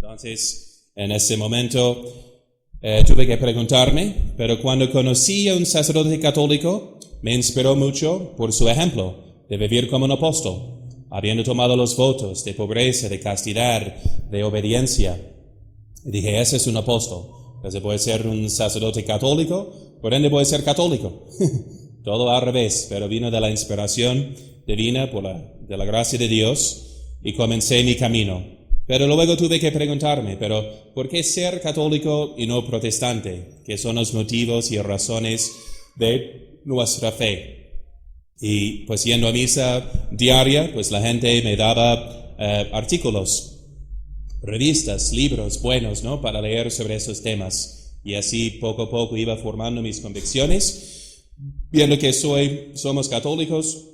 Entonces, en ese momento tuve que preguntarme, pero cuando conocí a un sacerdote católico, me inspiró mucho por su ejemplo de vivir como un apóstol, habiendo tomado los votos de pobreza, de castidad, de obediencia. Y dije, ese es un apóstol. Entonces voy a ser un sacerdote católico, por ende voy a ser católico. Todo al revés, pero vino de la inspiración divina, de la gracia de Dios, y comencé mi camino. Pero luego tuve que preguntarme, pero ¿por qué ser católico y no protestante? ¿Qué son los motivos y razones de nuestra fe? Y pues yendo a misa diaria, pues la gente me daba artículos, revistas, libros buenos, ¿no? Para leer sobre esos temas. Y así poco a poco iba formando mis convicciones, viendo que somos católicos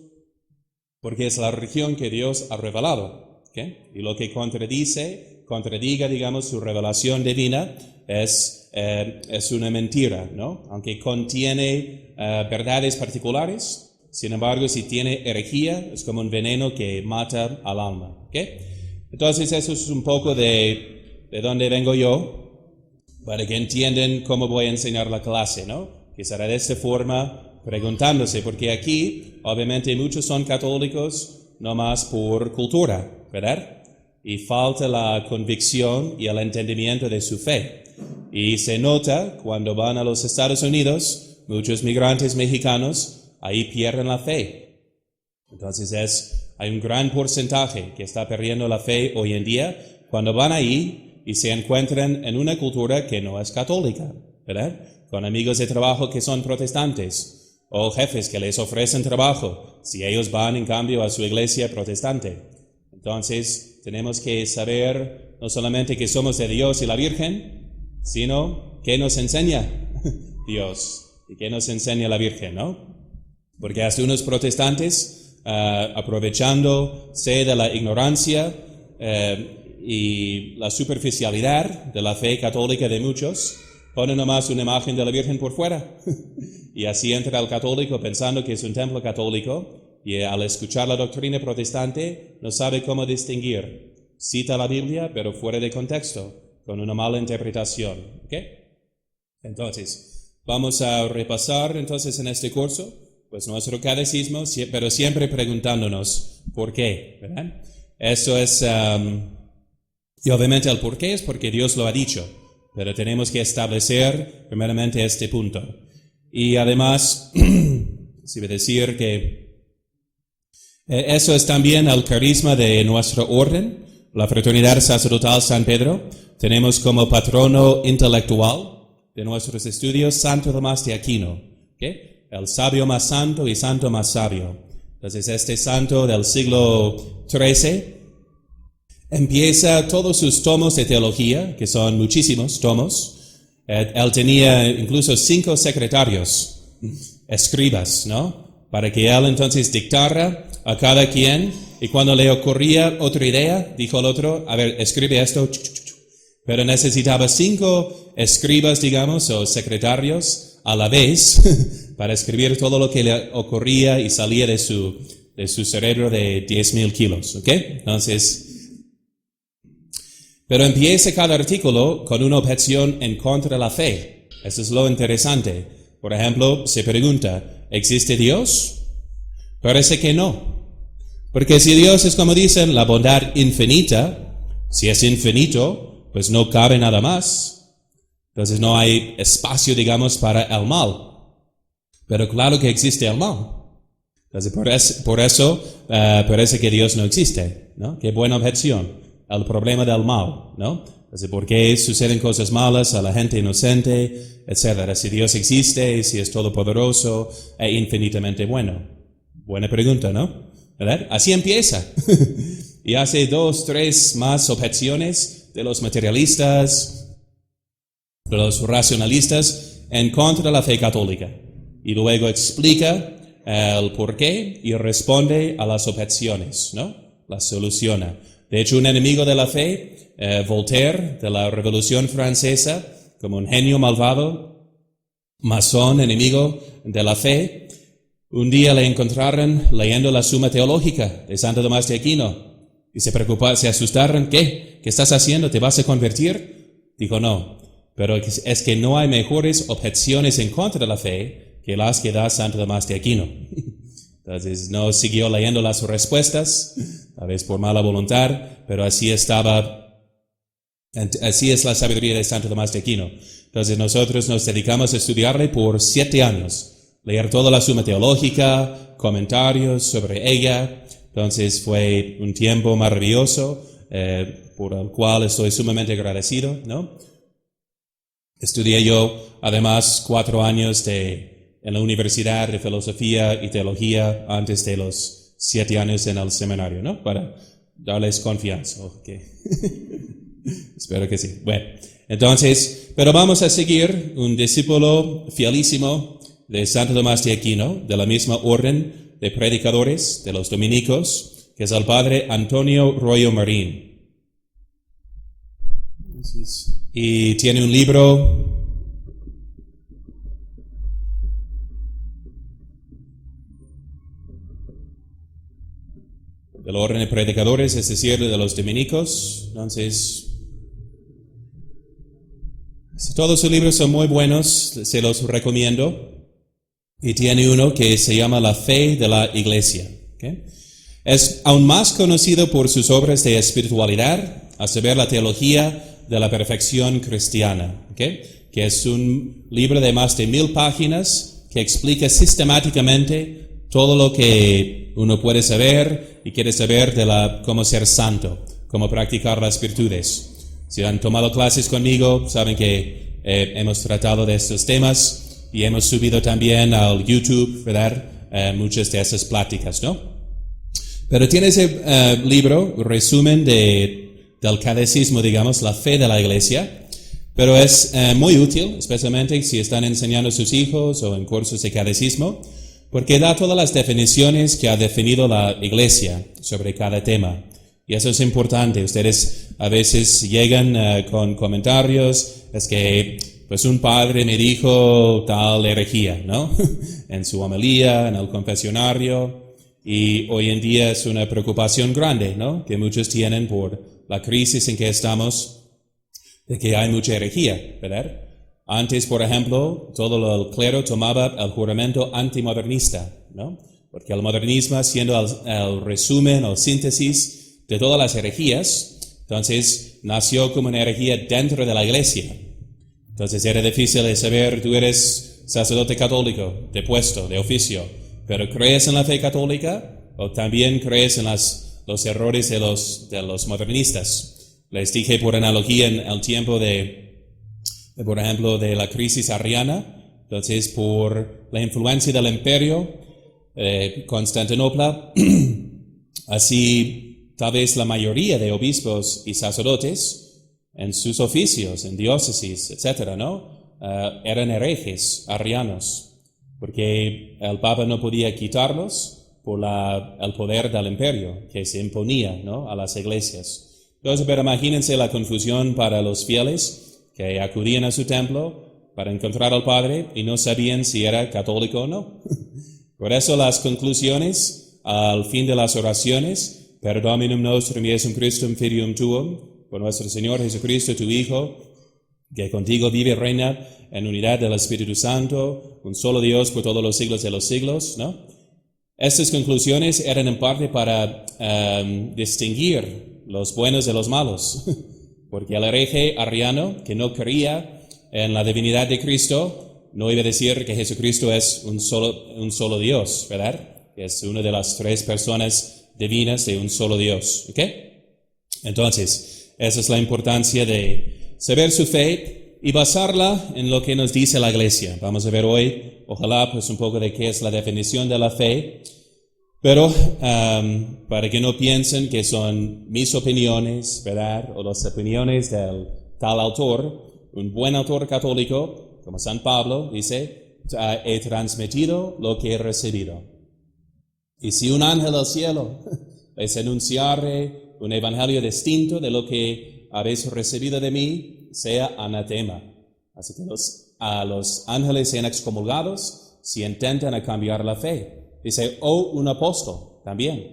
porque es la religión que Dios ha revelado, ¿okay? Y lo que contradiga, digamos, su revelación divina es una mentira, ¿no? Aunque contiene verdades particulares, sin embargo, si tiene herejía, es como un veneno que mata al alma, ¿okay? Entonces, eso es un poco de dónde vengo yo, para que entiendan cómo voy a enseñar la clase, ¿no? Que será de esta forma, preguntándose, porque aquí, obviamente, muchos son católicos no más por cultura, ¿verdad? Y falta la convicción y el entendimiento de su fe. Y se nota cuando van a los Estados Unidos, muchos migrantes mexicanos, ahí pierden la fe. Entonces hay un gran porcentaje que está perdiendo la fe hoy en día cuando van ahí y se encuentran en una cultura que no es católica, ¿verdad? Con amigos de trabajo que son protestantes o jefes que les ofrecen trabajo si ellos van en cambio a su iglesia protestante. Entonces tenemos que saber no solamente que somos de Dios y la Virgen, sino qué nos enseña Dios y qué nos enseña la Virgen, ¿no? Porque hasta unos protestantes, aprovechándose de la ignorancia y la superficialidad de la fe católica de muchos, ponen nomás una imagen de la Virgen por fuera. Y así entra el católico pensando que es un templo católico y al escuchar la doctrina protestante no sabe cómo distinguir. Cita la Biblia pero fuera de contexto, con una mala interpretación. ¿Okay? Entonces, vamos a repasar entonces en este curso pues nuestro catecismo, pero siempre preguntándonos ¿por qué? ¿Verdad? Eso es, y obviamente el por qué es porque Dios lo ha dicho, pero tenemos que establecer primeramente este punto. Y además, se va a decir que eso es también el carisma de nuestra orden, la Fraternidad Sacerdotal San Pedro. Tenemos como patrono intelectual de nuestros estudios Santo Tomás de Aquino, ¿okay? El sabio más santo y santo más sabio. Entonces este santo del siglo XIII empieza todos sus tomos de teología, que son muchísimos tomos. Él tenía incluso 5 secretarios, escribas, ¿no? Para que él entonces dictara a cada quien, y cuando le ocurría otra idea, dijo el otro, a ver, escribe esto, pero necesitaba 5 escribas, digamos, o secretarios a la vez, para escribir todo lo que le ocurría y salía de su cerebro de 10,000 kilos, ¿ok? Entonces, pero empieza cada artículo con una objeción en contra de la fe. Eso es lo interesante. Por ejemplo, se pregunta, ¿existe Dios? Parece que no. Porque si Dios es, como dicen, la bondad infinita, si es infinito, pues no cabe nada más. Entonces no hay espacio, digamos, para el mal. Pero claro que existe el mal. Entonces por eso parece que Dios no existe, ¿no? Qué buena objeción. El problema del mal, ¿no? Entonces, ¿por qué suceden cosas malas a la gente inocente, etcétera? Si Dios existe, si es todopoderoso e infinitamente bueno. Buena pregunta, ¿no? ¿Verdad? Así empieza. Y hace 2, 3 más objeciones de los materialistas, de los racionalistas en contra de la fe católica. Y luego explica el porqué y responde a las objeciones, ¿no? Las soluciona. De hecho, un enemigo de la fe, Voltaire, de la Revolución Francesa, como un genio malvado, masón, enemigo de la fe, un día le encontraron leyendo la Suma Teológica de Santo Tomás de Aquino. Y se preocuparon, se asustaron. ¿Qué? ¿Qué estás haciendo? ¿Te vas a convertir? Dijo, no. Pero es que no hay mejores objeciones en contra de la fe que las que da Santo Tomás de Aquino. Entonces no siguió leyendo las respuestas, a veces por mala voluntad, pero así es la sabiduría de Santo Tomás de Aquino. Entonces nosotros nos dedicamos a estudiarle por 7 años, leer toda la Suma Teológica, comentarios sobre ella. Entonces fue un tiempo maravilloso, por el cual estoy sumamente agradecido, ¿no? Estudié yo, además, 4 años en la Universidad de Filosofía y Teología antes de los 7 años en el seminario, ¿no? Para darles confianza. Okay. Espero que sí. Bueno, entonces, pero vamos a seguir un discípulo fielísimo de Santo Tomás de Aquino, de la misma orden de predicadores de los dominicos, que es el padre Antonio Royo Marín. Y tiene un libro del orden de predicadores, es decir, de los dominicos. Entonces, todos sus libros son muy buenos, se los recomiendo. Y tiene uno que se llama La Fe de la Iglesia. ¿Okay? Es aún más conocido por sus obras de espiritualidad, a saber, la teología de la perfección cristiana, ¿okay? Que es un libro de más de 1000 páginas que explica sistemáticamente todo lo que uno puede saber y quiere saber de cómo ser santo, cómo practicar las virtudes. Si han tomado clases conmigo, saben que hemos tratado de estos temas y hemos subido también al YouTube, ¿verdad? Muchas de esas pláticas, ¿no? Pero tiene ese libro, resumen del catecismo, digamos, la fe de la Iglesia, pero es muy útil, especialmente si están enseñando a sus hijos o en cursos de catecismo, porque da todas las definiciones que ha definido la Iglesia sobre cada tema. Y eso es importante. Ustedes a veces llegan con comentarios, es que pues un padre me dijo tal herejía, ¿no? En su homilía, en el confesionario, y hoy en día es una preocupación grande, ¿no? Que muchos tienen por la crisis en que estamos, de que hay mucha herejía, ¿verdad? Antes, por ejemplo, todo el clero tomaba el juramento antimodernista, ¿no? Porque el modernismo, siendo el resumen o síntesis de todas las herejías, entonces nació como una herejía dentro de la Iglesia. Entonces era difícil de saber, tú eres sacerdote católico, de puesto, de oficio, pero ¿crees en la fe católica o también crees en los errores de los modernistas? Les dije por analogía en el tiempo por ejemplo, de la crisis arriana, entonces por la influencia del imperio, Constantinopla, así tal vez la mayoría de obispos y sacerdotes en sus oficios, en diócesis, etcétera, ¿no? Eran herejes arrianos, porque el Papa no podía quitarlos por el poder del imperio que se imponía, ¿no? A las iglesias. Entonces, pero imagínense la confusión para los fieles que acudían a su templo para encontrar al Padre y no sabían si era católico o no. Por eso las conclusiones al fin de las oraciones, per Dominum nostrum Iesum Christum filium tuum, por nuestro Señor Jesucristo, tu Hijo, que contigo vive y reina en unidad del Espíritu Santo, un solo Dios por todos los siglos de los siglos, ¿no? Estas conclusiones eran en parte para distinguir los buenos de los malos, porque el hereje arriano que no creía en la divinidad de Cristo no iba a decir que Jesucristo es un solo Dios, ¿verdad? Es una de las 3 personas divinas de un solo Dios, ¿ok? Entonces, esa es la importancia de saber su fe y basarla en lo que nos dice la Iglesia. Vamos a ver hoy, ojalá, pues un poco de qué es la definición de la fe. Pero para que no piensen que son mis opiniones, ¿verdad? O las opiniones del tal autor, un buen autor católico, como San Pablo, dice, he transmitido lo que he recibido. Y si un ángel del cielo les anunciare un evangelio distinto de lo que habéis recibido de mí, sea anatema. Así que a los ángeles sean excomulgados si intentan cambiar la fe. Dice, o un apóstol también.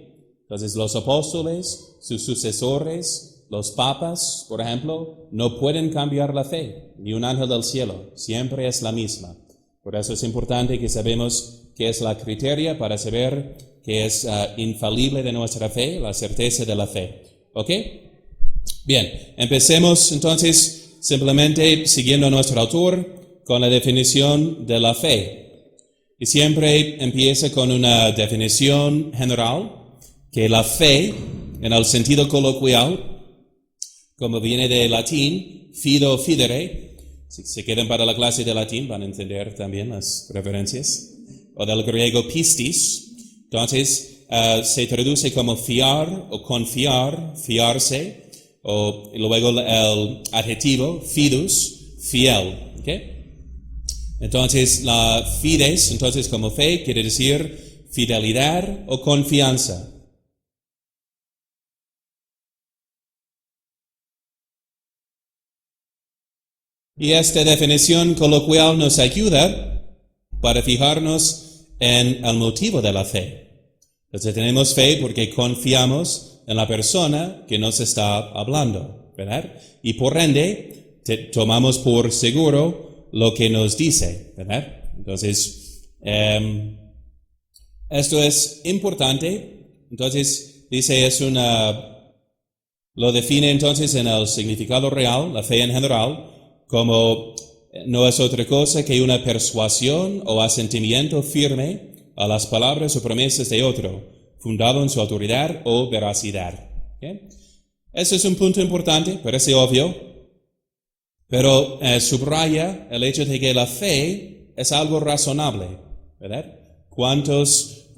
Entonces los apóstoles, sus sucesores, los papas, por ejemplo, no pueden cambiar la fe, ni un ángel del cielo, siempre es la misma. Por eso es importante que sabemos qué es la criteria para saber qué es infalible de nuestra fe, la certeza de la fe. ¿Ok? Bien, empecemos entonces simplemente siguiendo a nuestro autor con la definición de la fe. Y siempre empieza con una definición general, que la fe, en el sentido coloquial, como viene del latín, fido fidere, si se quedan para la clase de latín van a entender también las referencias, o del griego pistis, entonces se traduce como fiar o confiar, fiarse, o luego el adjetivo fidus, fiel, ¿ok? Entonces la fides, entonces como fe, quiere decir fidelidad o confianza. Y esta definición coloquial nos ayuda para fijarnos en el motivo de la fe. Entonces tenemos fe porque confiamos en la persona que nos está hablando, ¿verdad? Y por ende, tomamos por seguro lo que nos dice, ¿verdad? Entonces, esto es importante. Entonces, dice, lo define entonces en el significado real, la fe en general, como no es otra cosa que una persuasión o asentimiento firme a las palabras o promesas de otro, fundado en su autoridad o veracidad. ¿Okay? Ese es un punto importante, parece obvio, pero subraya el hecho de que la fe es algo razonable, ¿verdad? ¿Cuántos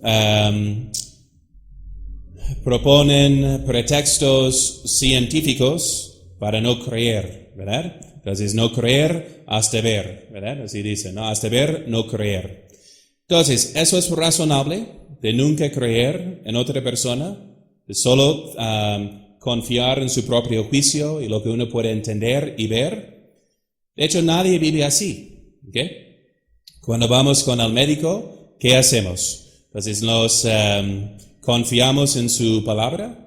proponen pretextos científicos para no creer, ¿verdad? Entonces, no creer hasta ver, ¿verdad? Así dice, ¿no? Hasta ver, no creer. Entonces, eso es razonable, de nunca creer en otra persona, de solo confiar en su propio juicio y lo que uno puede entender y ver. De hecho, nadie vive así, ¿ok? Cuando vamos con el médico, ¿qué hacemos? Entonces, nos confiamos en su palabra.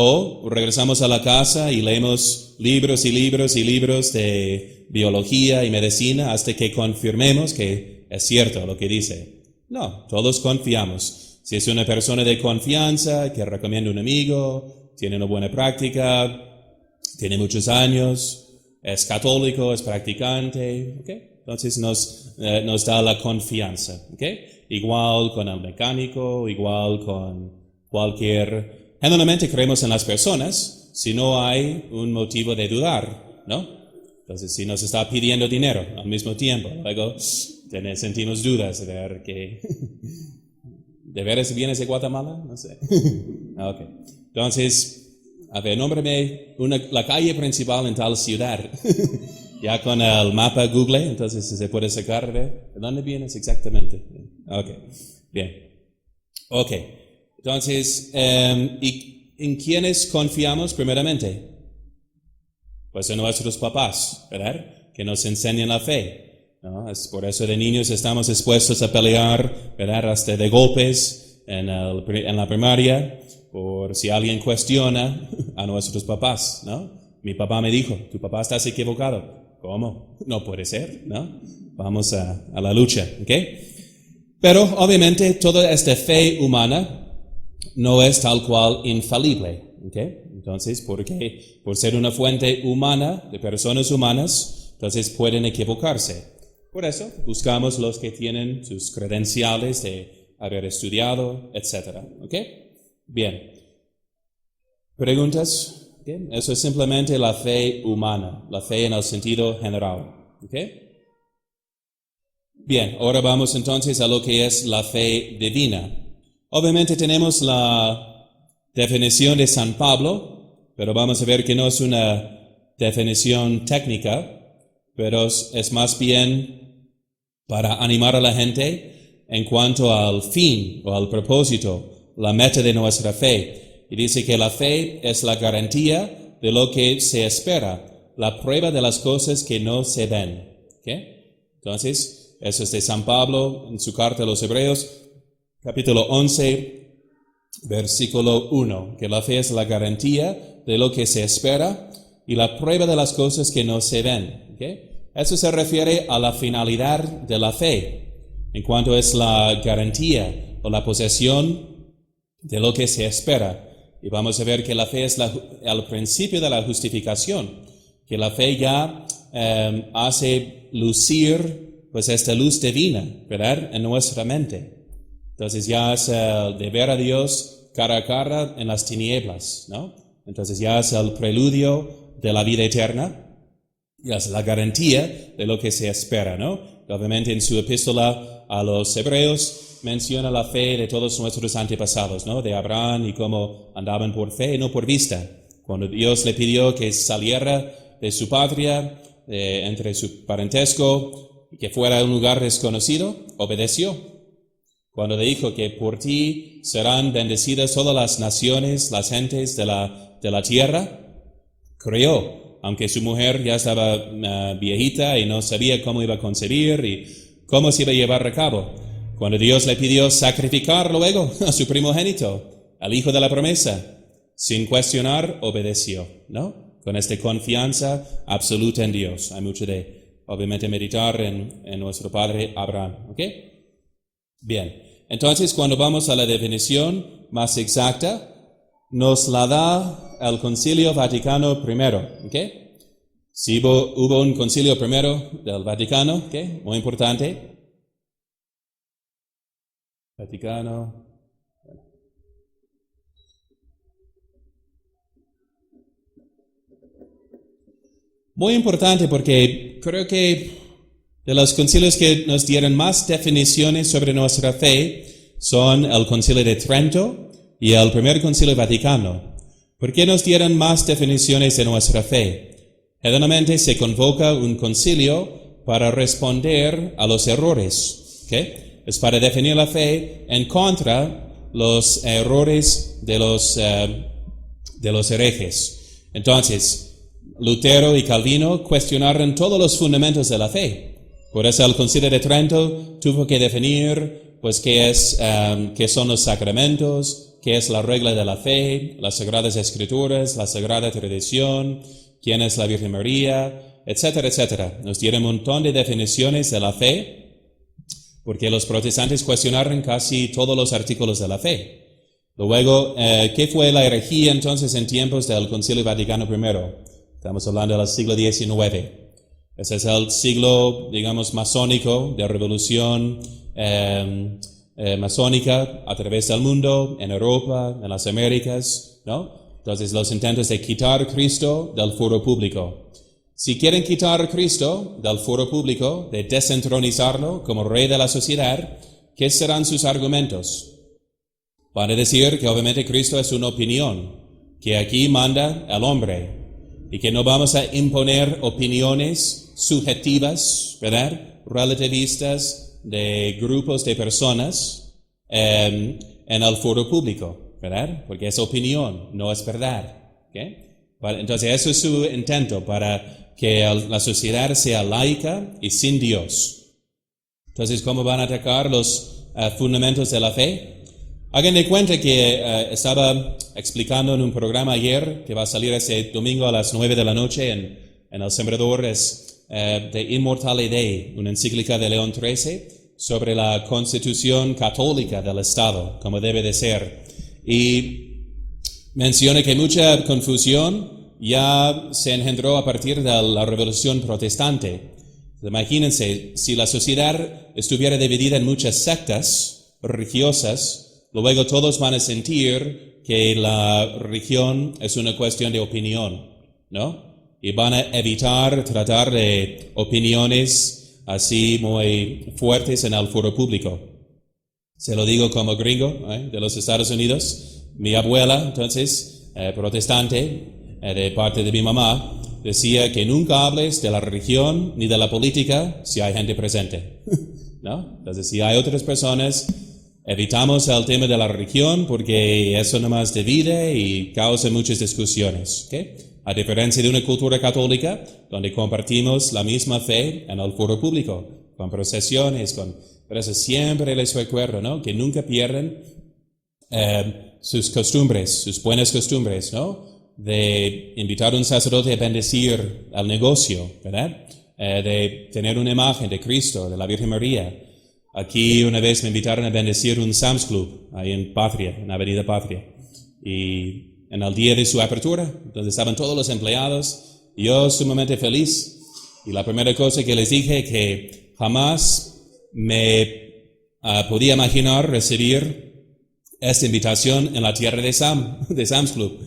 O regresamos a la casa y leemos libros y libros y libros de biología y medicina hasta que confirmemos que es cierto lo que dice. No, todos confiamos. Si es una persona de confianza que recomienda un amigo, tiene una buena práctica, tiene muchos años, es católico, es practicante, ¿okay? Entonces nos da la confianza. ¿Okay? Igual con el mecánico, igual con cualquier... Generalmente creemos en las personas si no hay un motivo de dudar, ¿no? Entonces, si nos está pidiendo dinero al mismo tiempo, luego sentimos dudas de ver que... ¿De veras vienes de Guatemala? No sé. Ok. Entonces, a ver, nómbrame la calle principal en tal ciudad. Ya con el mapa Google, entonces se puede sacar de dónde vienes exactamente. Ok. Bien. Ok. Entonces, ¿y en quiénes confiamos primeramente? Pues en nuestros papás, ¿verdad? Que nos enseñan la fe, ¿no? Es por eso de niños estamos expuestos a pelear, ¿verdad? Hasta de golpes en la primaria, por si alguien cuestiona a nuestros papás, ¿no? Mi papá me dijo, tu papá estás equivocado. ¿Cómo? No puede ser, ¿no? Vamos a la lucha, ¿ok? Pero obviamente toda esta fe humana no es tal cual infalible, ¿ok? Entonces, porque por ser una fuente humana, de personas humanas, entonces pueden equivocarse. Por eso buscamos los que tienen sus credenciales de haber estudiado, etc. ¿Ok? Bien. ¿Preguntas? ¿Okay? Eso es simplemente la fe humana, la fe en el sentido general. ¿Ok? Bien, ahora vamos entonces a lo que es la fe divina. Obviamente tenemos la definición de San Pablo, pero vamos a ver que no es una definición técnica, pero es más bien para animar a la gente en cuanto al fin o al propósito, la meta de nuestra fe. Y dice que la fe es la garantía de lo que se espera, la prueba de las cosas que no se ven. ¿Okay? Entonces, eso es de San Pablo en su carta a los Hebreos, capítulo 11, versículo 1, que la fe es la garantía de lo que se espera y la prueba de las cosas que no se ven. ¿Okay? Eso se refiere a la finalidad de la fe, en cuanto es la garantía o la posesión de lo que se espera. Y vamos a ver que la fe es el principio de la justificación, que la fe ya hace lucir pues esta luz divina, ¿verdad?, en nuestra mente. Entonces ya es de ver a Dios cara a cara en las tinieblas, ¿no? Entonces ya es el preludio de la vida eterna, ya es la garantía de lo que se espera, ¿no? Obviamente en su epístola a los Hebreos menciona la fe de todos nuestros antepasados, ¿no? De Abraham y cómo andaban por fe y no por vista. Cuando Dios le pidió que saliera de su patria, entre su parentesco, y que fuera a un lugar desconocido, obedeció. Cuando le dijo que por ti serán bendecidas todas las naciones, las gentes de la tierra, creyó, aunque su mujer ya estaba viejita y no sabía cómo iba a concebir y cómo se iba a llevar a cabo. Cuando Dios le pidió sacrificar luego a su primogénito, al hijo de la promesa, sin cuestionar, obedeció, ¿no? Con esta confianza absoluta en Dios. Hay mucho de, obviamente, meditar en nuestro padre Abraham, ¿ok? Bien, entonces cuando vamos a la definición más exacta, nos la da el Concilio Vaticano I, ¿ok? Si hubo un concilio primero del Vaticano, ¿ok? Muy importante. Vaticano. Muy importante porque creo que de los concilios que nos dieron más definiciones sobre nuestra fe son el Concilio de Trento y el Primer Concilio Vaticano. ¿Por qué nos dieron más definiciones de nuestra fe? Generalmente se convoca un concilio para responder a los errores, ¿ok? Es para definir la fe en contra los errores de los herejes. Entonces, Lutero y Calvino cuestionaron todos los fundamentos de la fe. Por eso el Concilio de Trento tuvo que definir, pues, qué son los sacramentos, qué es la regla de la fe, las Sagradas Escrituras, la Sagrada Tradición, quién es la Virgen María, etcétera, etcétera. Nos dieron un montón de definiciones de la fe, porque los protestantes cuestionaron casi todos los artículos de la fe. Luego, ¿qué fue la herejía entonces en tiempos del Concilio Vaticano I? Estamos hablando del siglo XIX. Ese es el siglo, digamos, masónico, de revolución masónica a través del mundo, en Europa, en las Américas, ¿no? Entonces, los intentos de quitar a Cristo del foro público. Si quieren quitar a Cristo del foro público, de desentronizarlo como rey de la sociedad, ¿qué serán sus argumentos? Van a decir que obviamente Cristo es una opinión, que aquí manda el hombre, y que no vamos a imponer opiniones subjetivas, ¿verdad?, relativistas de grupos de personas en el foro público, ¿verdad?, porque es opinión, no es verdad, ¿okay? Entonces, eso es su intento, para que la sociedad sea laica y sin Dios. Entonces, ¿cómo van a atacar los fundamentos de la fe? Hagan de cuenta que estaba explicando en un programa ayer, que va a salir ese domingo a las 9 de la noche en El Sembrador, es de Immortale Dei, una encíclica de León XIII, sobre la constitución católica del Estado, como debe de ser. Y menciona que mucha confusión ya se engendró a partir de la Revolución Protestante. Imagínense, si la sociedad estuviera dividida en muchas sectas religiosas, luego todos van a sentir que la religión es una cuestión de opinión, ¿no? Y van a evitar tratar de opiniones así muy fuertes en el foro público. Se lo digo como gringo, de los Estados Unidos. Mi abuela, entonces, protestante, de parte de mi mamá, decía que nunca hables de la religión ni de la política si hay gente presente, ¿no? Entonces, si hay otras personas, evitamos el tema de la religión porque eso nomás divide y causa muchas discusiones, ¿okay? A diferencia de una cultura católica donde compartimos la misma fe en el foro público, con procesiones, por eso siempre les recuerdo, ¿no?, que nunca pierdan sus costumbres, sus buenas costumbres, ¿no? De invitar a un sacerdote a bendecir al negocio, ¿verdad? De tener una imagen de Cristo, de la Virgen María. Aquí una vez me invitaron a bendecir un Sam's Club, ahí en Patria, en Avenida Patria. Y en el día de su apertura, donde estaban todos los empleados, yo sumamente feliz. Y la primera cosa que les dije que jamás me podía imaginar recibir esta invitación en la tierra de Sam's Club,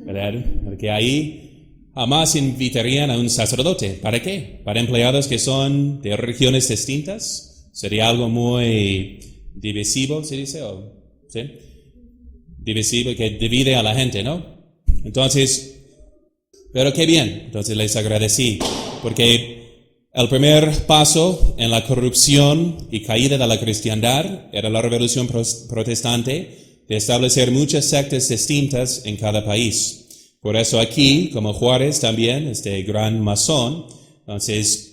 ¿verdad? Porque ahí jamás invitarían a un sacerdote. ¿Para qué? Para empleados que son de regiones distintas. Sería algo muy divisivo, ¿se dice? ¿Sí? Divisivo, que divide a la gente, ¿no? Entonces, pero qué bien. Entonces les agradecí, porque el primer paso en la corrupción y caída de la cristiandad era la revolución protestante, de establecer muchas sectas distintas en cada país. Por eso aquí, como Juárez también, este gran masón, entonces,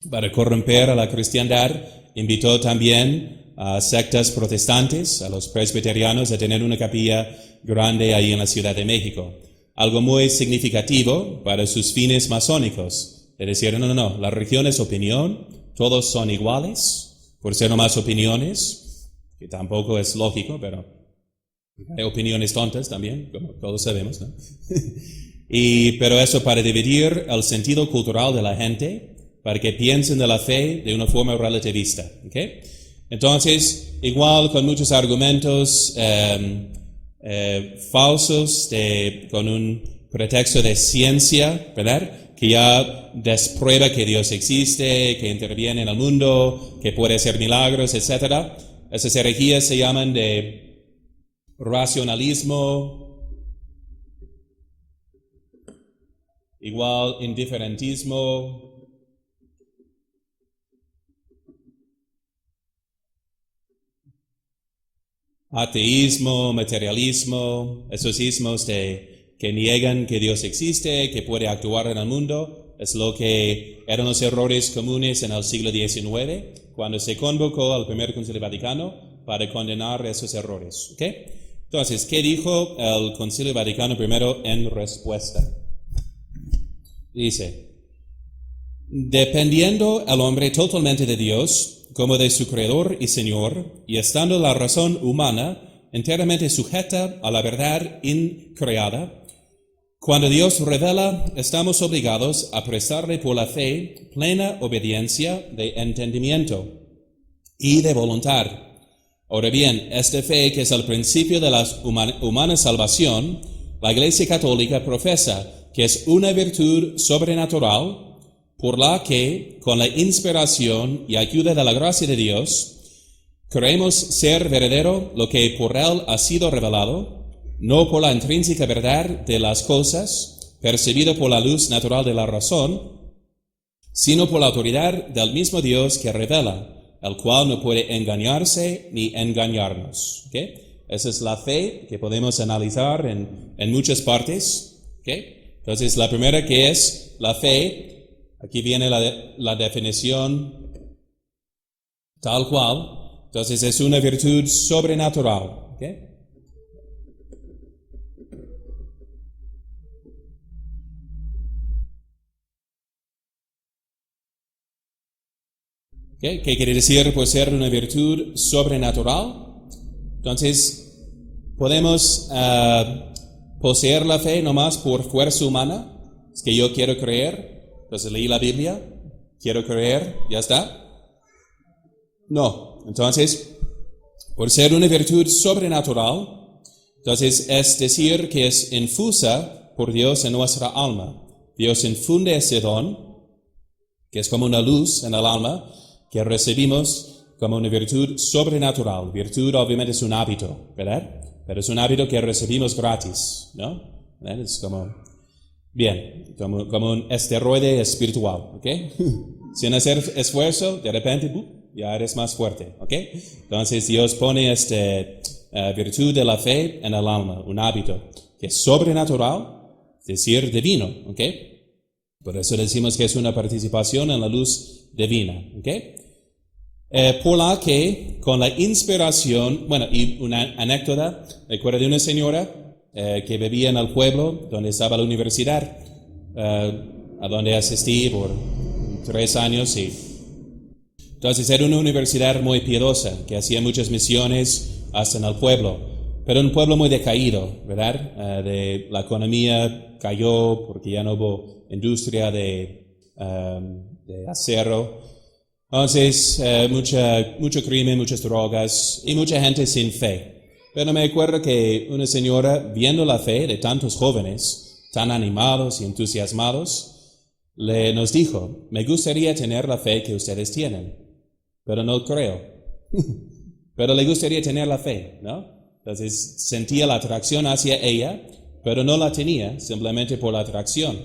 para corromper a la cristiandad, invitó también a sectas protestantes, a los presbiterianos, a tener una capilla grande ahí en la Ciudad de México. Algo muy significativo para sus fines masónicos. De decir, no, la religión es opinión, todos son iguales, por ser nomás opiniones, que tampoco es lógico, pero hay opiniones tontas también, como todos sabemos, ¿no? Pero eso para dividir el sentido cultural de la gente, para que piensen de la fe de una forma relativista, ¿ok? Entonces, igual con muchos argumentos falsos, con un pretexto de ciencia, ¿verdad? Que ya desprueba que Dios existe, que interviene en el mundo, que puede hacer milagros, etc. Esas herejías se llaman de racionalismo, igual indiferentismo, ateísmo, materialismo, esos ismos que niegan que Dios existe, que puede actuar en el mundo, es lo que eran los errores comunes en el siglo XIX, cuando se convocó al primer Concilio Vaticano para condenar esos errores. ¿Okay? Entonces, ¿qué dijo el Concilio Vaticano I en respuesta? Dice, dependiendo el hombre totalmente de Dios, como de su Creador y Señor, y estando la razón humana enteramente sujeta a la verdad increada, cuando Dios revela, estamos obligados a prestarle por la fe plena obediencia de entendimiento y de voluntad. Ahora bien, esta fe, que es el principio de la humana salvación, la Iglesia Católica profesa que es una virtud sobrenatural, por la que, con la inspiración y ayuda de la gracia de Dios, creemos ser verdadero lo que por Él ha sido revelado, no por la intrínseca verdad de las cosas, percibido por la luz natural de la razón, sino por la autoridad del mismo Dios que revela, el cual no puede engañarse ni engañarnos. ¿Okay? Esa es la fe que podemos analizar en muchas partes. ¿Okay? Entonces, la primera, que es la fe. Aquí viene la definición tal cual. Entonces es una virtud sobrenatural. ¿Okay? ¿Okay? ¿Qué quiere decir por ser una virtud sobrenatural? Entonces, podemos poseer la fe nomás por fuerza humana. Es que yo quiero creer. Entonces leí la Biblia, quiero creer, ya está. No, entonces, por ser una virtud sobrenatural, entonces es decir que es infusa por Dios en nuestra alma. Dios infunde ese don, que es como una luz en el alma, que recibimos como una virtud sobrenatural. Virtud obviamente es un hábito, ¿verdad? Pero es un hábito que recibimos gratis, ¿no? ¿Verdad? Es como... Bien, como un esteroide espiritual, ¿ok? Sin hacer esfuerzo, de repente, ya eres más fuerte, ¿ok? Entonces Dios pone esta virtud de la fe en el alma, un hábito que es sobrenatural, es decir, divino, ¿ok? Por eso decimos que es una participación en la luz divina, ¿ok? por la que con la inspiración, bueno, y una anécdota, recuerdo de una señora que vivía en el pueblo donde estaba la universidad, a donde asistí por 3 años, y entonces era una universidad muy piadosa, que hacía muchas misiones hasta en el pueblo, pero un pueblo muy decaído, ¿verdad? La economía cayó porque ya no hubo industria de acero. Entonces, mucho crimen, muchas drogas y mucha gente sin fe. Pero me acuerdo que una señora, viendo la fe de tantos jóvenes, tan animados y entusiasmados, nos dijo, me gustaría tener la fe que ustedes tienen, pero no creo. Pero le gustaría tener la fe, ¿no? Entonces, sentía la atracción hacia ella, pero no la tenía simplemente por la atracción.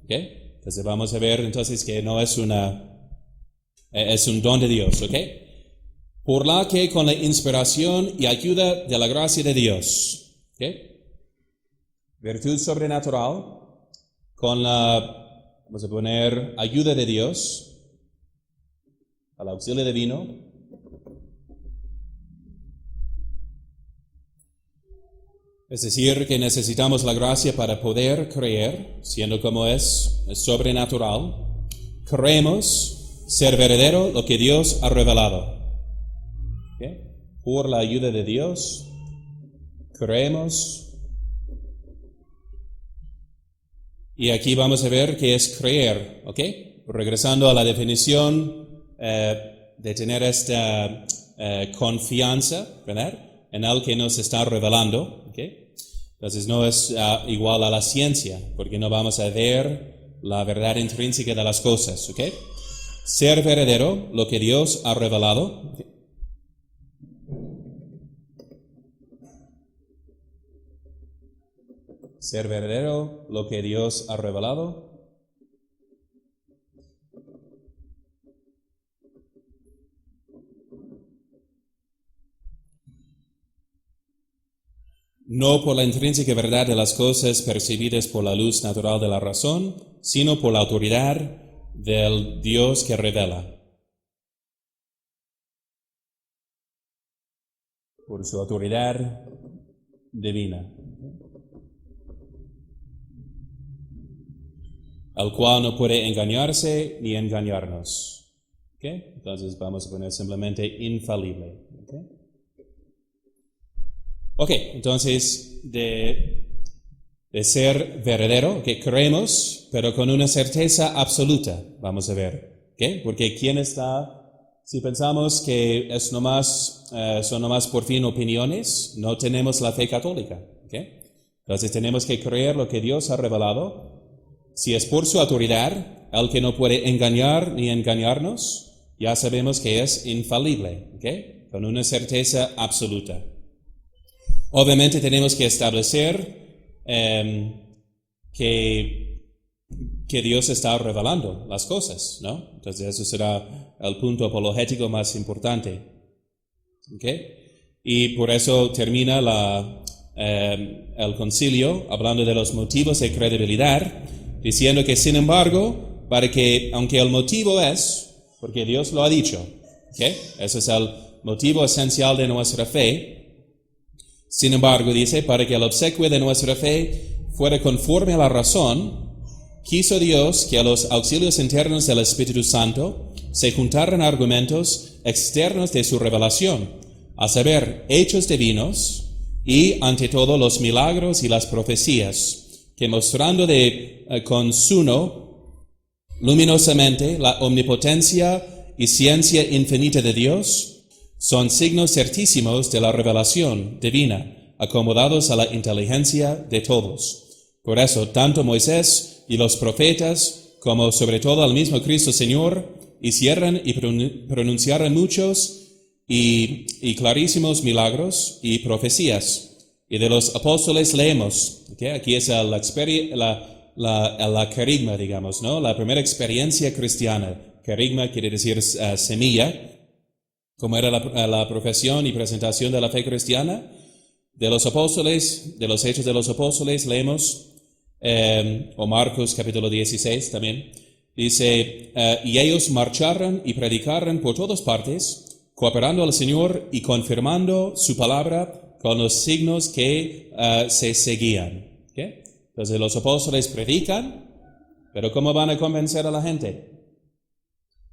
¿Ok? Entonces, vamos a ver entonces que no es es un don de Dios, ¿ok? Por la que con la inspiración y ayuda de la gracia de Dios, ¿ok? Virtud sobrenatural, con vamos a poner, ayuda de Dios, al auxilio divino, es decir, que necesitamos la gracia para poder creer, siendo como es sobrenatural, creemos ser verdadero lo que Dios ha revelado. ¿Okay? Por la ayuda de Dios, creemos. Y aquí vamos a ver qué es creer. ¿Ok? Regresando a la definición de tener esta confianza, ¿verdad? En el que nos está revelando. ¿Ok? Entonces no es igual a la ciencia, porque no vamos a ver la verdad intrínseca de las cosas. ¿Ok? Ser verdadero lo que Dios ha revelado. Ser verdadero lo que Dios ha revelado. No por la intrínseca verdad de las cosas percibidas por la luz natural de la razón, sino por la autoridad del Dios que revela. Por su autoridad divina. Al cual no puede engañarse ni engañarnos. ¿Okay? Entonces vamos a poner simplemente infalible. Ok, entonces de ser verdadero, que creemos, pero con una certeza absoluta, vamos a ver. ¿Okay? Porque ¿quién está? Si pensamos que son nomás por fin opiniones, no tenemos la fe católica. ¿Okay? Entonces tenemos que creer lo que Dios ha revelado. Si es por su autoridad, el que no puede engañar ni engañarnos, ya sabemos que es infalible, ¿okay? Con una certeza absoluta. Obviamente tenemos que establecer que Dios está revelando las cosas, ¿no? Entonces eso será el punto apologético más importante, ¿okay? Y por eso termina el concilio hablando de los motivos de credibilidad, diciendo que, sin embargo, aunque el motivo es, porque Dios lo ha dicho, ¿okay? Ese es el motivo esencial de nuestra fe. Sin embargo, dice, para que el obsequio de nuestra fe fuera conforme a la razón, quiso Dios que a los auxilios internos del Espíritu Santo se juntaran argumentos externos de su revelación, a saber, hechos divinos y, ante todo, los milagros y las profecías, que mostrando consuno luminosamente la omnipotencia y ciencia infinita de Dios, son signos certísimos de la revelación divina, acomodados a la inteligencia de todos. Por eso, tanto Moisés y los profetas, como sobre todo al mismo Cristo Señor, hicieron y pronunciaron muchos y clarísimos milagros y profecías. Y de los apóstoles leemos, ¿okay? Aquí es la querigma, digamos, ¿no? La primera experiencia cristiana. Querigma quiere decir semilla, como era la profesión y presentación de la fe cristiana. De los apóstoles, de los Hechos de los Apóstoles, leemos, o Marcos capítulo 16 también, dice, y ellos marcharon y predicaron por todas partes, cooperando al Señor y confirmando su palabra con los signos que se seguían. ¿Okay? Entonces los apóstoles predican, pero ¿cómo van a convencer a la gente?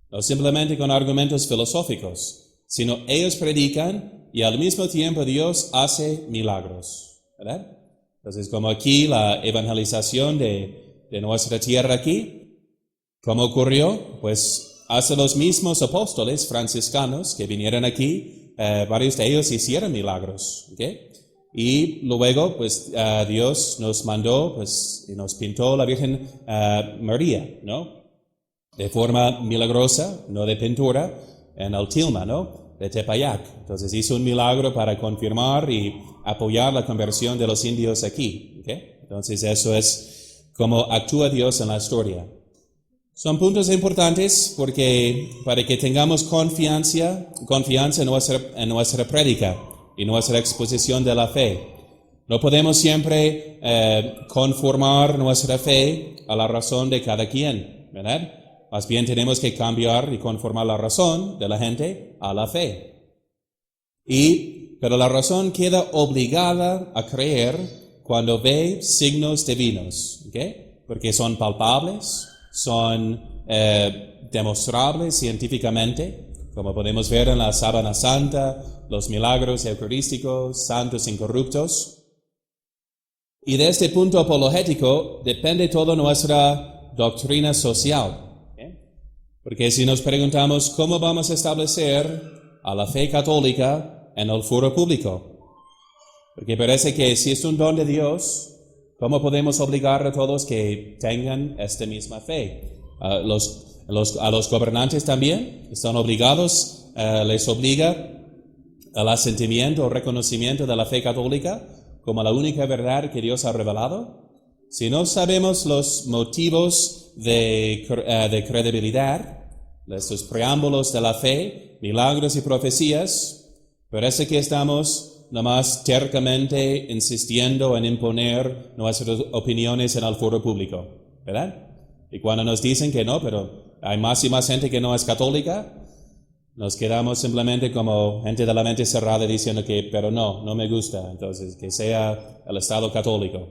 No simplemente con argumentos filosóficos, sino ellos predican y al mismo tiempo Dios hace milagros, ¿verdad? Entonces, como aquí la evangelización de nuestra tierra aquí, ¿cómo ocurrió? Pues hace los mismos apóstoles franciscanos que vinieron aquí, varios de ellos hicieron milagros, ¿okay? Y luego, pues, Dios nos mandó, pues, y nos pintó la Virgen María, ¿no? De forma milagrosa, no de pintura, en el tilma, ¿no? De Tepeyac. Entonces hizo un milagro para confirmar y apoyar la conversión de los indios aquí, ¿okay? Entonces eso es como actúa Dios en la historia. Son puntos importantes porque para que tengamos confianza en nuestra prédica y nuestra exposición de la fe. No podemos siempre conformar nuestra fe a la razón de cada quien, ¿verdad? Más bien tenemos que cambiar y conformar la razón de la gente a la fe. Pero la razón queda obligada a creer cuando ve signos divinos, ¿okay? Porque son palpables, son demostrables científicamente, como podemos ver en la sábana santa, los milagros eucarísticos, santos incorruptos. Y de este punto apologético depende toda nuestra doctrina social. Porque si nos preguntamos cómo vamos a establecer a la fe católica en el foro público, porque parece que si es un don de Dios, ¿cómo podemos obligar a todos que tengan esta misma fe? A los gobernantes también están obligados, les obliga el asentimiento o reconocimiento de la fe católica como la única verdad que Dios ha revelado. Si no sabemos los motivos de credibilidad, estos preámbulos de la fe, milagros y profecías, parece que estamos nomás tercamente insistiendo en imponer nuestras opiniones en el foro público, ¿verdad? Y cuando nos dicen que no, pero hay más y más gente que no es católica, nos quedamos simplemente como gente de la mente cerrada diciendo que, pero no me gusta, entonces que sea el Estado católico.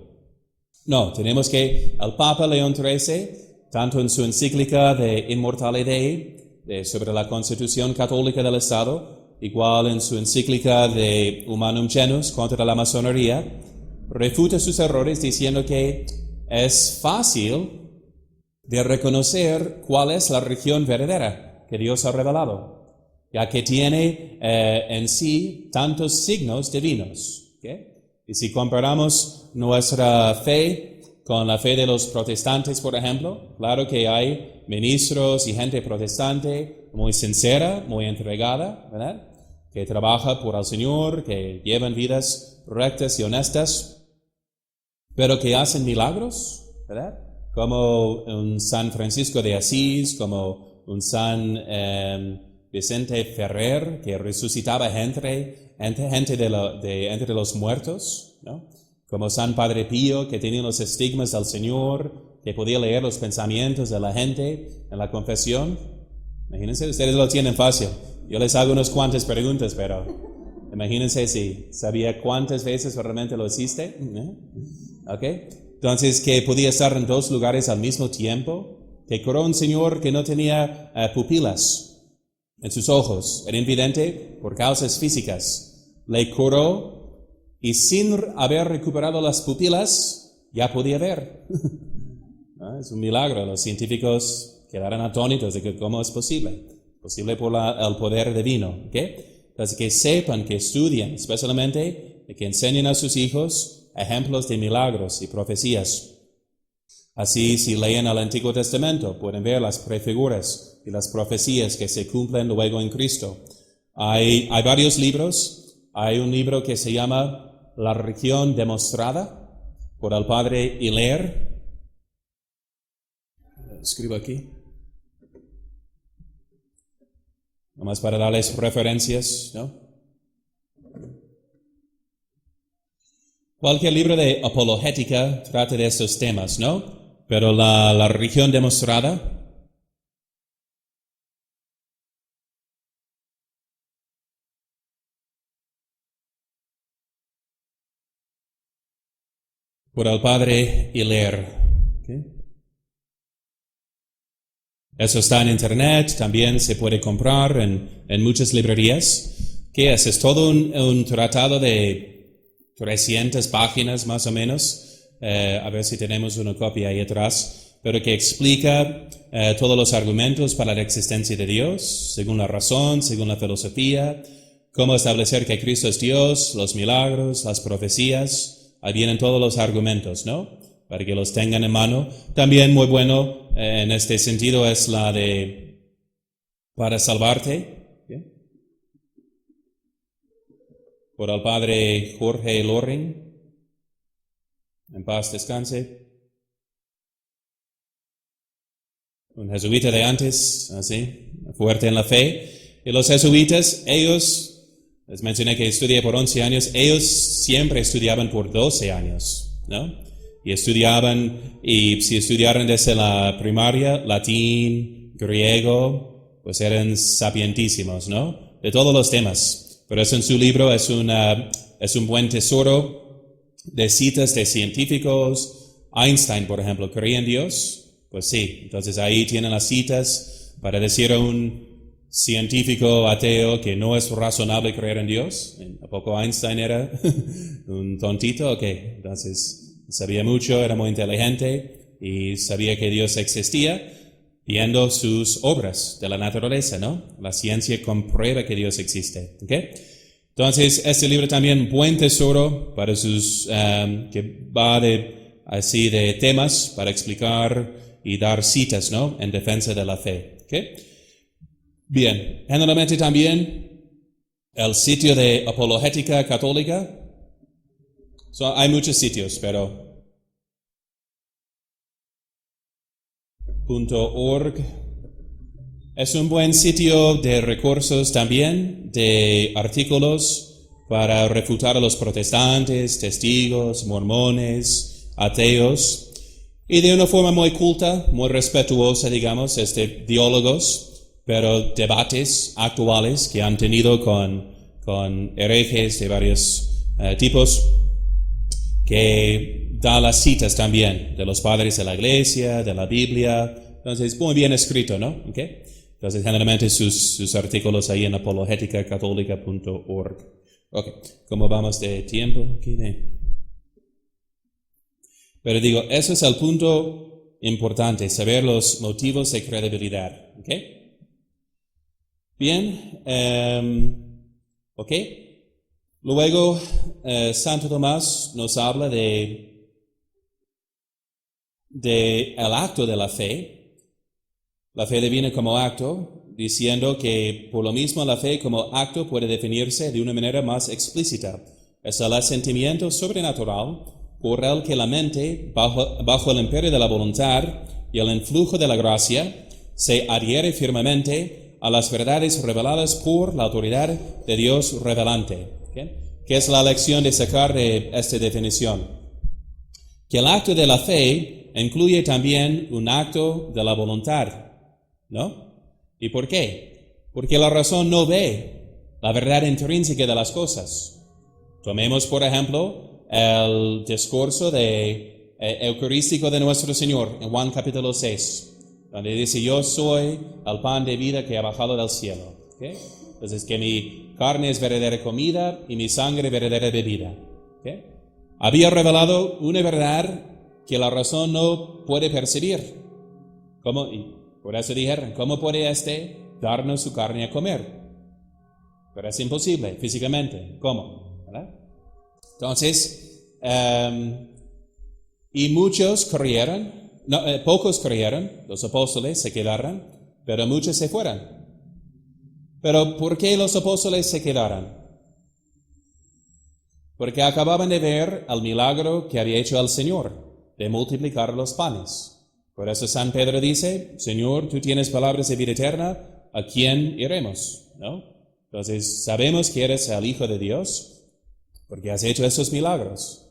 No, tenemos que el Papa León XIII, tanto en su encíclica de Immortale Dei, sobre la Constitución Católica del Estado, igual en su encíclica de Humanum Genus contra la masonería, refuta sus errores diciendo que es fácil de reconocer cuál es la religión verdadera que Dios ha revelado, ya que tiene en sí tantos signos divinos, ¿okay? Y si comparamos nuestra fe con la fe de los protestantes, por ejemplo, claro que hay ministros y gente protestante muy sincera, muy entregada, ¿verdad? Que trabaja por el Señor, que llevan vidas rectas y honestas, pero que hacen milagros, ¿verdad? Como un San Francisco de Asís, como un San Vicente Ferrer, que resucitaba gente de entre los muertos, ¿no? Como San Padre Pío, que tenía los estigmas del Señor, que podía leer los pensamientos de la gente en la confesión. Imagínense, ustedes lo tienen fácil. Yo les hago unas cuantas preguntas, pero imagínense si sabía cuántas veces realmente lo hiciste. ¿Ok? Entonces, que podía estar en dos lugares al mismo tiempo, que curó un señor que no tenía pupilas en sus ojos, era invidente por causas físicas. Le curó y sin haber recuperado las pupilas, ya podía ver. ¿No? Es un milagro. Los científicos quedaron atónitos de que cómo es posible. Posible por el poder divino. ¿Okay? Entonces, que sepan, que estudien, especialmente que enseñen a sus hijos ejemplos de milagros y profecías. Así, si leen el Antiguo Testamento, pueden ver las prefiguras y las profecías que se cumplen luego en Cristo. Hay varios libros. Hay un libro que se llama La religión demostrada, por el padre Hilaire. Escribo aquí. Nomás para darles referencias, ¿no? Cualquier libro de apologética trata de estos temas, ¿no? Pero la religión demostrada por el Padre y leer. ¿Okay? Eso está en internet, también se puede comprar en muchas librerías. ¿Qué es? Es todo un tratado de 300 páginas más o menos. A ver si tenemos una copia ahí atrás, pero que explica todos los argumentos para la existencia de Dios, según la razón, según la filosofía, cómo establecer que Cristo es Dios, los milagros, las profecías. Ahí vienen todos los argumentos, ¿no? Para que los tengan en mano. También muy bueno en este sentido es la de Para salvarte, ¿sí? Por el padre Jorge Loring. En paz descanse. Un jesuita de antes, así, fuerte en la fe. Y los jesuitas, ellos, les mencioné que estudié por 11 años, ellos siempre estudiaban por 12 años, ¿no? Y estudiaban, y si estudiaron desde la primaria, latín, griego, pues eran sapientísimos, ¿no? De todos los temas. Pero eso en su libro es un buen tesoro de citas de científicos. Einstein, por ejemplo, ¿creía en Dios? Pues sí. Entonces ahí tienen las citas para decir a un científico ateo que no es razonable creer en Dios. ¿A poco Einstein era un tontito? Ok, entonces sabía mucho, era muy inteligente y sabía que Dios existía viendo sus obras de la naturaleza, ¿no? La ciencia comprueba que Dios existe, ¿ok? Entonces, este libro también buen tesoro para sus, que va de temas para explicar y dar citas, ¿no? En defensa de la fe, ¿ok? Bien, generalmente también el sitio de apologética católica. Hay muchos sitios, pero .org es un buen sitio de recursos también, de artículos para refutar a los protestantes, testigos, mormones, ateos, y de una forma muy culta, muy respetuosa, digamos, diálogos, pero debates actuales que han tenido con herejes de varios tipos, que da las citas también de los padres de la iglesia, de la Biblia. Entonces, muy bien escrito, ¿no? ¿Okay? Entonces, generalmente sus artículos ahí en apologeticacatólica.org. Ok, ¿cómo vamos de tiempo? Pero digo, eso es el punto importante, saber los motivos de credibilidad. ¿Ok? Bien, ok. Luego, Santo Tomás nos habla de el acto de la fe divina como acto, diciendo que por lo mismo la fe como acto puede definirse de una manera más explícita. Es el asentimiento sobrenatural por el que la mente, bajo el imperio de la voluntad y el influjo de la gracia, se adhiere firmemente a las verdades reveladas por la autoridad de Dios revelante. ¿Okay? ¿Qué es la lección de sacar de esta definición? Que el acto de la fe incluye también un acto de la voluntad, ¿no? ¿Y por qué? Porque la razón no ve la verdad intrínseca de las cosas. Tomemos, por ejemplo, el discurso eucarístico de nuestro Señor en Juan capítulo 6, donde dice, yo soy el pan de vida que ha bajado del cielo. ¿Okay? Entonces, que mi carne es verdadera comida y mi sangre verdadera bebida. ¿Okay? Había revelado una verdad que la razón no puede percibir. ¿Cómo? Y por eso dijeron, ¿cómo puede darnos su carne a comer? Pero es imposible físicamente. ¿Cómo? ¿Verdad? Entonces, y muchos creyeron, pocos creyeron, los apóstoles se quedaron, pero muchos se fueron. Pero ¿por qué los apóstoles se quedaron? Porque acababan de ver el milagro que había hecho el Señor, de multiplicar los panes. Por eso San Pedro dice, Señor, tú tienes palabras de vida eterna, ¿a quién iremos? ¿No? Entonces, sabemos que eres el Hijo de Dios, porque has hecho esos milagros.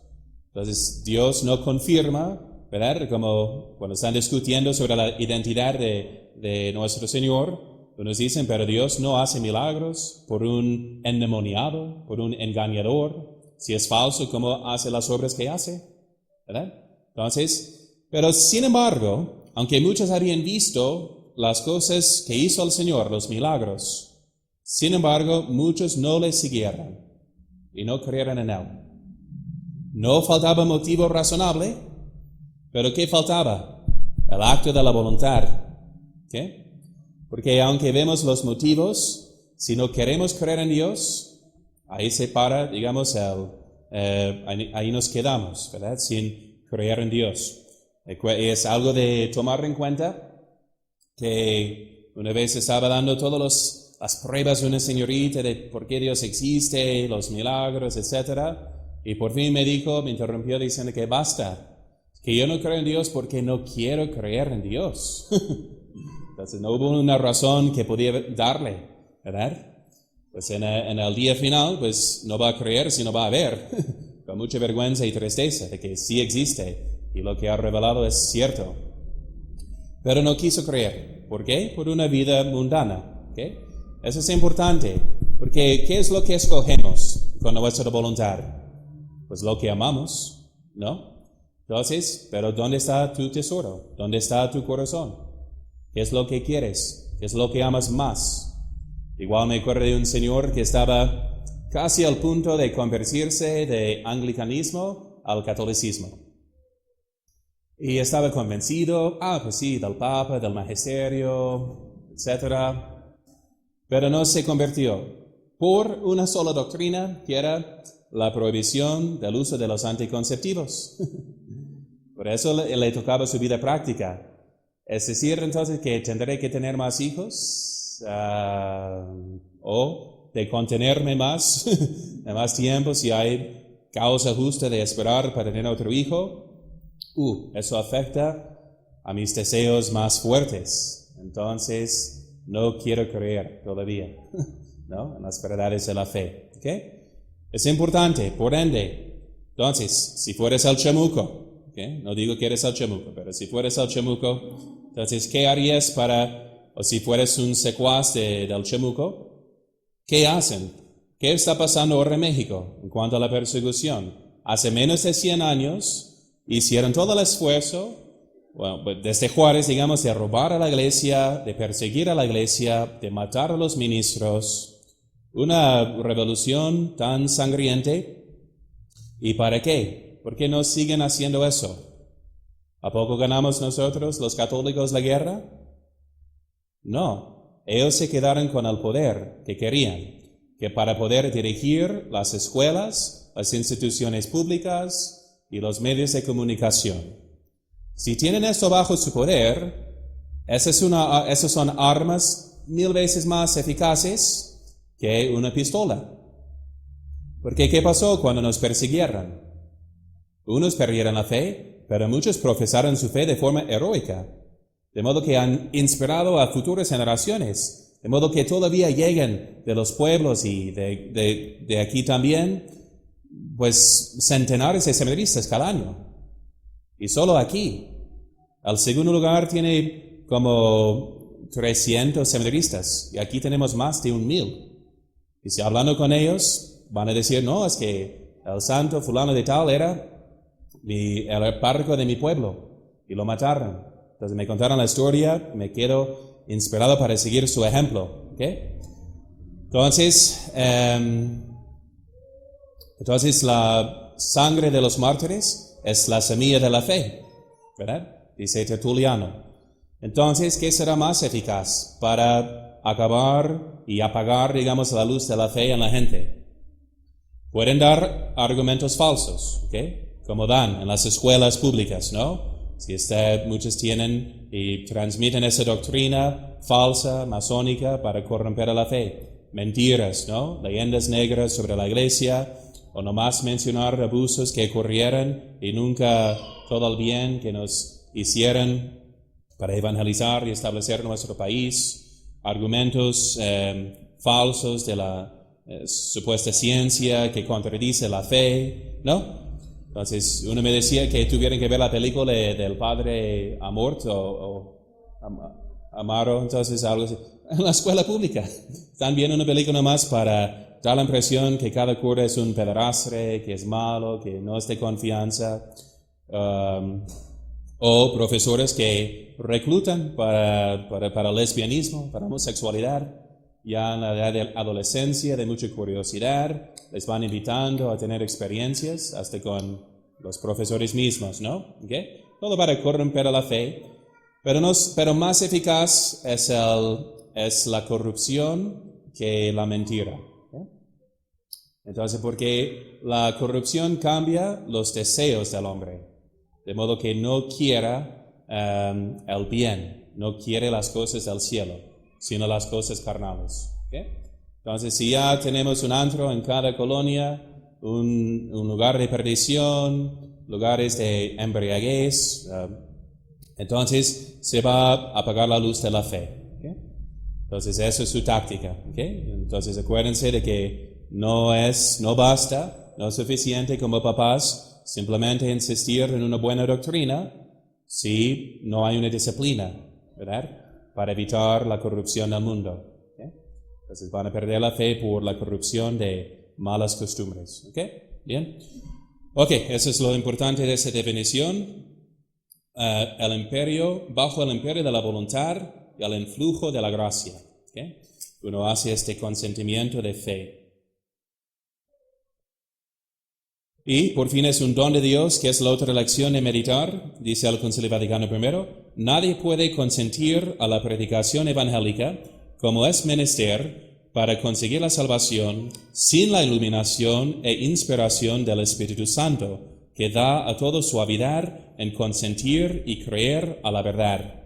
Entonces, Dios no confirma, ¿verdad? Como cuando están discutiendo sobre la identidad de nuestro Señor, nos dicen, pero Dios no hace milagros por un endemoniado, por un engañador. Si es falso, ¿cómo hace las obras que hace? ¿verdad? Entonces, pero sin embargo, aunque muchos habían visto las cosas que hizo el Señor, los milagros, sin embargo, muchos no le siguieron y no creyeron en Él. No faltaba motivo razonable, pero ¿qué faltaba? El acto de la voluntad. ¿Qué? Porque aunque vemos los motivos, si no queremos creer en Dios, ahí se para, digamos, ahí nos quedamos, ¿verdad? Sin creer en Dios. Es algo de tomar en cuenta que una vez estaba dando todas las pruebas de una señorita de por qué Dios existe, los milagros, etc. Y por fin me interrumpió diciendo que basta, que yo no creo en Dios porque no quiero creer en Dios. Entonces no hubo una razón que podía darle, ¿verdad? Pues en el día final, pues no va a creer, sino va a ver, con mucha vergüenza y tristeza, de que sí existe y lo que ha revelado es cierto. Pero no quiso creer. ¿Por qué? Por una vida mundana. ¿Okay? Eso es importante, porque ¿qué es lo que escogemos con nuestra voluntad? Pues lo que amamos, ¿no? Entonces, pero ¿dónde está tu tesoro? ¿Dónde está tu corazón? ¿Qué es lo que quieres? ¿Qué es lo que amas más? Igual me acuerdo de un señor que estaba casi al punto de convertirse de anglicanismo al catolicismo. Y estaba convencido, pues sí, del Papa, del Magisterio, etc. Pero no se convirtió por una sola doctrina, que era la prohibición del uso de los anticonceptivos. Por eso le tocaba su vida práctica. Es decir, entonces, que tendré que tener más hijos, o de contenerme más, de más tiempo, si hay causa justa de esperar para tener otro hijo. Eso afecta a mis deseos más fuertes. Entonces, no quiero creer todavía, ¿no? En las verdades de la fe. ¿Okay? Es importante, por ende. Entonces, si fueres al chamuco, ¿okay? No digo que eres al chamuco, pero si fueres al chamuco, entonces, ¿qué harías o si fueres un secuaz del chamuco? ¿Qué hacen? ¿Qué está pasando ahora en México en cuanto a la persecución? Hace menos de 100 años hicieron todo el esfuerzo, desde Juárez, digamos, de robar a la iglesia, de perseguir a la iglesia, de matar a los ministros. Una revolución tan sangriente. ¿Y para qué? ¿Por qué no siguen haciendo eso? ¿A poco ganamos nosotros, los católicos, la guerra? No. Ellos se quedaron con el poder que querían, que para poder dirigir las escuelas, las instituciones públicas y los medios de comunicación. Si tienen esto bajo su poder, esas son armas 1000 veces más eficaces que una pistola. Porque ¿qué pasó cuando nos persiguieron? Unos perdieron la fe, pero muchos profesaron su fe de forma heroica, de modo que han inspirado a futuras generaciones, de modo que todavía lleguen de los pueblos y de aquí también, pues centenares de seminaristas cada año. Y solo aquí. El segundo lugar tiene como 300 seminaristas y aquí tenemos más de 1000. Y si hablando con ellos, van a decir, no, es que el santo fulano de tal era el párroco de mi pueblo y lo mataron. Entonces me contaron la historia, me quedo inspirado para seguir su ejemplo. ¿Okay? Entonces la sangre de los mártires es la semilla de la fe, ¿verdad? Dice Tertuliano. Entonces, ¿qué será más eficaz para acabar y apagar, digamos, la luz de la fe en la gente? Pueden dar argumentos falsos, ¿ok? Como dan en las escuelas públicas, ¿no? Si muchos tienen y transmiten esa doctrina falsa, masónica, para corromper a la fe. Mentiras, ¿no? Leyendas negras sobre la iglesia, o nomás mencionar abusos que ocurrieron y nunca todo el bien que nos hicieron para evangelizar y establecer nuestro país. Argumentos falsos de la supuesta ciencia que contradice la fe, ¿no? Entonces, uno me decía que tuvieran que ver la película del padre Amort o Amaro, entonces algo así. En la escuela pública están viendo una película más para dar la impresión que cada cura es un pederastre, que es malo, que no es de confianza. o profesores que reclutan para lesbianismo, para homosexualidad, ya en la edad de adolescencia, de mucha curiosidad, les van invitando a tener experiencias, hasta con los profesores mismos, ¿no? ¿Okay? Todo para corromper a la fe, pero más eficaz es la corrupción que la mentira. ¿Okay? Entonces, porque la corrupción cambia los deseos del hombre, de modo que no quiera el bien, no quiere las cosas del cielo, sino las cosas carnales. ¿Okay? Entonces, si ya tenemos un antro en cada colonia, un lugar de perdición, lugares de embriaguez, entonces se va a apagar la luz de la fe. ¿Okay? Entonces, esa es su táctica. ¿Okay? Entonces, acuérdense de que no basta, no es suficiente como papás simplemente insistir en una buena doctrina si no hay una disciplina, ¿verdad? Para evitar la corrupción del mundo. ¿Okay? Entonces van a perder la fe por la corrupción de malas costumbres. ¿Ok? Bien. Ok, eso es lo importante de esa definición. Bajo el imperio de la voluntad y el influjo de la gracia. ¿Okay? Uno hace este consentimiento de fe. Y por fin es un don de Dios, que es la otra lección de meditar, dice el Concilio Vaticano I. Nadie puede consentir a la predicación evangélica como es menester para conseguir la salvación sin la iluminación e inspiración del Espíritu Santo, que da a todo suavidad en consentir y creer a la verdad.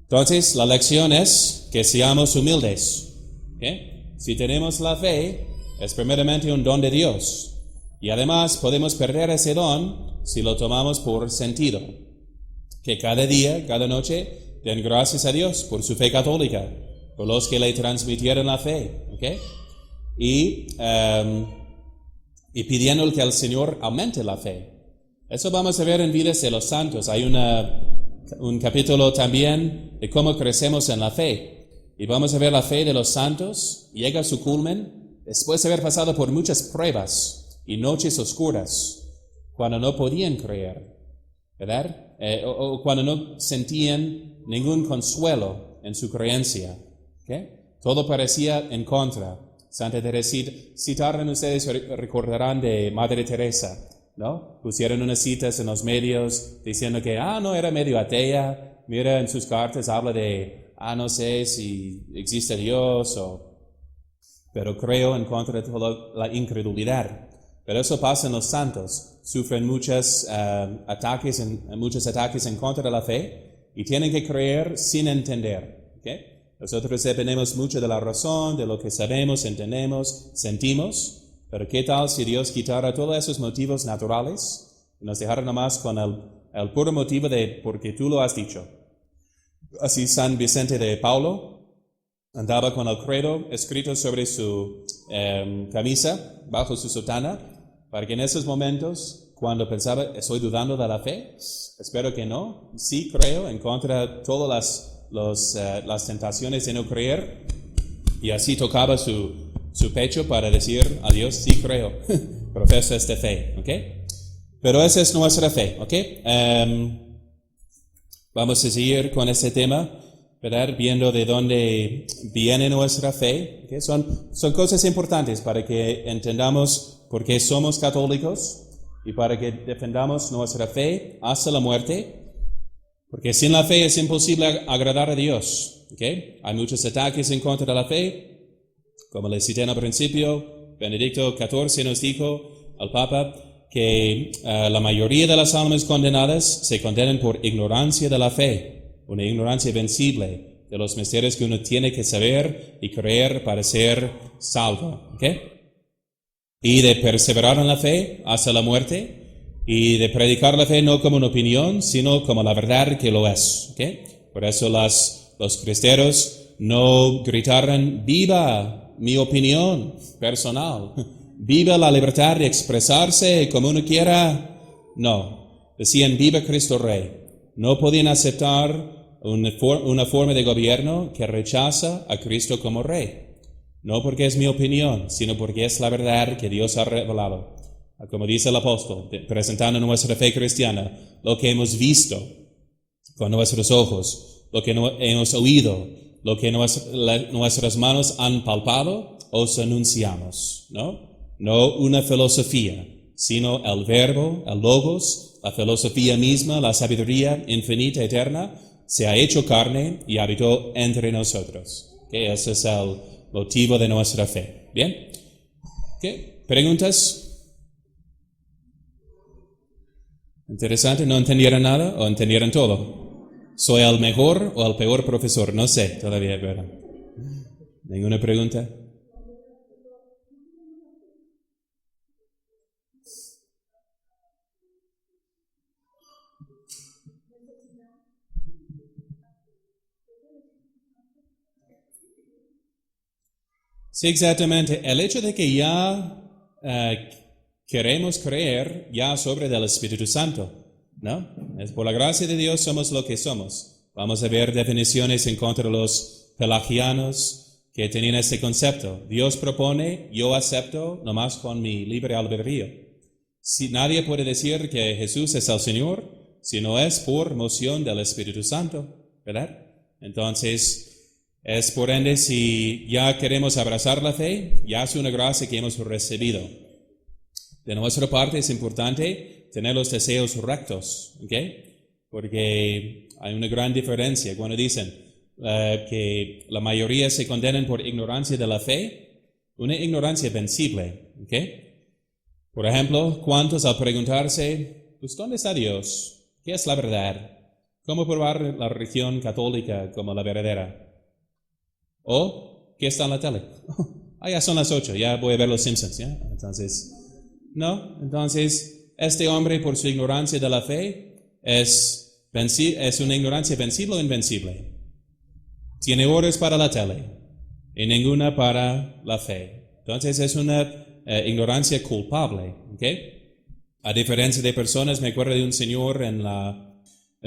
Entonces, la lección es que seamos humildes. ¿Okay? Si tenemos la fe, es primeramente un don de Dios. Y además podemos perder ese don si lo tomamos por sentido. Que cada día, cada noche, den gracias a Dios por su fe católica, por los que le transmitieron la fe. ¿Okay? Y pidiendo que el Señor aumente la fe. Eso vamos a ver en Vidas de los Santos. Hay un capítulo también de cómo crecemos en la fe. Y vamos a ver la fe de los santos, llega a su culmen, después de haber pasado por muchas pruebas y noches oscuras, cuando no podían creer, ¿verdad? O cuando no sentían ningún consuelo en su creencia. ¿Okay? Todo parecía en contra. Santa Teresita, citaron ustedes, recordarán de Madre Teresa, ¿no? Pusieron unas citas en los medios diciendo que, no era medio atea, mira en sus cartas habla de, no sé si existe Dios, pero creo en contra de toda la incredulidad. Pero eso pasa en los santos, sufren muchos ataques en contra de la fe y tienen que creer sin entender. ¿Okay? Nosotros dependemos mucho de la razón, de lo que sabemos, entendemos, sentimos, pero ¿qué tal si Dios quitara todos esos motivos naturales y nos dejara nomás con el puro motivo de porque tú lo has dicho? Así San Vicente de Paulo andaba con el credo escrito sobre su camisa, bajo su sotana, para que en esos momentos, cuando pensaba, estoy dudando de la fe, espero que no, sí creo, en contra de todas las tentaciones de no creer, y así tocaba su pecho para decir a Dios, sí creo, profeso esta fe, ¿ok? Pero esa es nuestra fe, ¿ok? Vamos a seguir con este tema, ¿verdad? Viendo de dónde viene nuestra fe, ¿okay? Son cosas importantes para que entendamos por qué somos católicos y para que defendamos nuestra fe hasta la muerte, porque sin la fe es imposible agradar a Dios. ¿Okay? Hay muchos ataques en contra de la fe, como les cité al principio. Benedicto XIV nos dijo al Papa que la mayoría de las almas condenadas se condenan por ignorancia de la fe, una ignorancia invencible de los misterios que uno tiene que saber y creer para ser salvo. ¿Okay? Y de perseverar en la fe hasta la muerte, y de predicar la fe no como una opinión, sino como la verdad que lo es. ¿Okay? Por eso los cristeros no gritaron, viva mi opinión personal, viva la libertad de expresarse como uno quiera. No, decían, viva Cristo Rey. No podían aceptar una forma de gobierno que rechaza a Cristo como Rey. No porque es mi opinión, sino porque es la verdad que Dios ha revelado. como dice el apóstol, presentando nuestra fe cristiana, lo que hemos visto con nuestros ojos, lo que hemos oído, lo que nuestras manos han palpado, os anunciamos, ¿no? No una filosofía, sino el verbo, el logos, la filosofía misma, la sabiduría infinita, eterna, se ha hecho carne y habitó entre nosotros. ¿Okay? Ese es el motivo de nuestra fe. ¿Bien? ¿Okay? ¿Preguntas? ¿Interesante? ¿No entendieron nada o entendieron todo? ¿Soy el mejor o el peor profesor? No sé todavía, ¿verdad? ¿Ninguna pregunta? Sí, exactamente. El hecho de que ya queremos creer ya sobre el Espíritu Santo, ¿no? Es por la gracia de Dios somos lo que somos. Vamos a ver definiciones en contra de los pelagianos que tenían ese concepto. Dios propone, yo acepto, nomás con mi libre albedrío. Si nadie puede decir que Jesús es el Señor, si no es por moción del Espíritu Santo, ¿verdad? Entonces, es por ende, si ya queremos abrazar la fe, ya es una gracia que hemos recibido. De nuestra parte es importante tener los deseos rectos, ¿ok? Porque hay una gran diferencia cuando dicen que la mayoría se condenan por ignorancia de la fe, una ignorancia vencible, ¿ok? Por ejemplo, ¿cuántos al preguntarse, pues, ¿dónde está Dios? ¿Qué es la verdad? ¿Cómo probar la religión católica como la verdadera? ¿O qué está en la tele? Ya son las 8, ya voy a ver los Simpsons, ¿ya? Entonces, no. Entonces, este hombre, por su ignorancia de la fe, es una ignorancia vencible o invencible. Tiene horas para la tele y ninguna para la fe. Entonces, es una ignorancia culpable, ¿ok? A diferencia de personas, me acuerdo de un señor en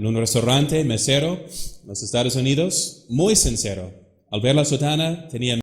un restaurante, mesero, en los Estados Unidos, muy sincero. Al ver la sotana, tenía